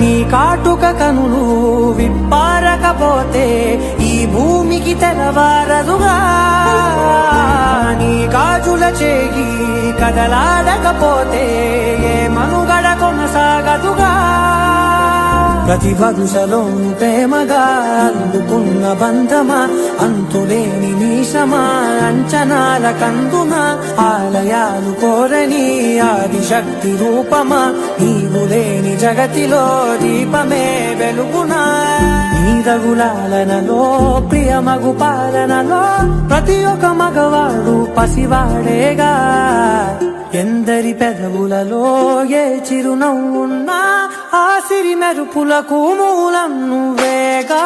నీ కాటుక కనులు విప్పారకపోతే ఈ భూమికి తెలవారదుగా, నీ గాజుల చేయి కదలాడకపోతే ఏ మనుగడ కొనసాగదుగా. ప్రతి వరుసలోను ప్రేమగా అల్లుకున్న బంధమా, అంతులేని మీసమా, అంచనాల కందున ఆలయాలు కోరని ఆదిశక్తి రూపమా, నీవు లేని జగతిలో దీపమే వెలుగునా. నీ రఘులాలనలో ప్రియమగు పాలనలో ప్రతి ఒక్క మగవాడు పసివాడేగా. ఎందరి పెదవులలో ఏ చిరునవ్వున్నా ఆ సిరి మెరుపులకు మూలం నువ్వేగా.